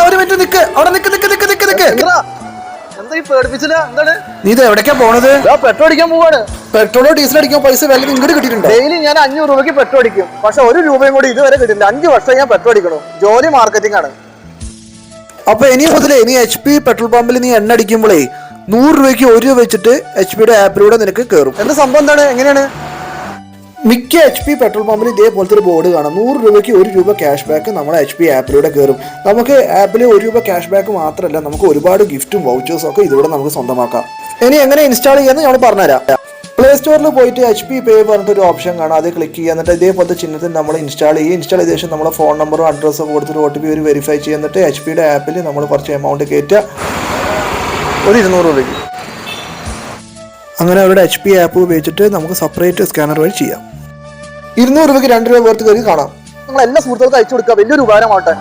ഒരു മിനിറ്റ് നിക്ക്, അവിടെ നിക്ക്. എന്താ ഈ പേടിപ്പിച്ചില്ല? എന്താണ് നീ ഇത് എവിടേക്കാ പോണത്? പെട്രോൾ അടിക്കാൻ പോവാണ്. പെട്രോളോ ഡീസൽ അടിക്കാൻ പൈസ വല്ലതും ഇങ്ങോട്ട് കിട്ടിയിട്ടുണ്ടോ? ഡെയിലി ഞാൻ 500 രൂപയ്ക്ക് പെട്രോൾ അടിക്കും. പക്ഷെ 1 രൂപയും കൂടി ഇതുവരെ കിട്ടില്ല. 5 വർഷം ഞാൻ പെട്രോൾ അടിക്കണം. ജോലി മാർക്കറ്റിംഗ് ആണ്. അപ്പൊ ഇനി മുതലേ നീ HP പെട്രോൾ പമ്പിൽ നീ എണ്ണ അടിക്കുമ്പോഴേ 100 രൂപയ്ക്ക് 1 രൂപ വെച്ചിട്ട് HP ആപ്പിലൂടെ നിനക്ക് കയറും. എന്താ സംഭവം? എന്താണ്? എങ്ങനെയാണ്? മിക്ക HP പെട്രോൾ പമ്പിൽ ഇതേപോലത്തെ ഒരു ബോർഡ് കാണാം. 100 രൂപയ്ക്ക് 1 രൂപ ക്യാഷ് ബാക്ക് നമ്മുടെ HP ആപ്പിലൂടെ കയറും. നമുക്ക് ആപ്പിൽ 1 രൂപ ക്യാഷ് ബാക്ക് മാത്രമല്ല, നമുക്ക് ഒരുപാട് ഗിഫ്റ്റും വൗച്ചേഴ്സും ഒക്കെ ഇതിലൂടെ നമുക്ക് സ്വന്തമാക്കാം. ഇനി എങ്ങനെ ഇൻസ്റ്റാൾ ചെയ്യാന്ന് ഞാൻ പറഞ്ഞുതരാം. പ്ലേ സ്റ്റോറിൽ പോയിട്ട് HP പേ പറഞ്ഞിട്ടൊരു ഓപ്ഷൻ കാണാം. അത് ക്ലിക്ക് ചെയ്യുക. എന്നിട്ട് ഇതേപോലത്തെ ചിഹ്നത്തിൽ നമ്മൾ ഇൻസ്റ്റാൾ ചെയ്യും. ഇൻസ്റ്റാൾ ചെയ്ത ശേഷം നമ്മുടെ ഫോൺ നമ്പറും അഡ്രസ്സും കൊടുത്തിട്ട് OTP വെരിഫൈ ചെയ്യുന്നിട്ട് HP ആപ്പിൽ നമ്മൾ കുറച്ച് എമൗണ്ട് കയറ്റുക. ഒരു 200 രൂപയ്ക്ക്. അങ്ങനെ അവരുടെ HP ആപ്പ് ഉപയോഗിച്ചിട്ട് നമുക്ക് സെപ്പറേറ്റ് സ്കാനർ വഴി ചെയ്യാം. 200 രൂപയ്ക്ക് 2 രൂപ വേർത്ത് കയറി കാണാം. നിങ്ങൾ എല്ലാ സുഹൃത്തുക്കൾക്കും അയച്ചു കൊടുക്കുക. വലിയൊരു ഉപകാരമാവട്ടെ.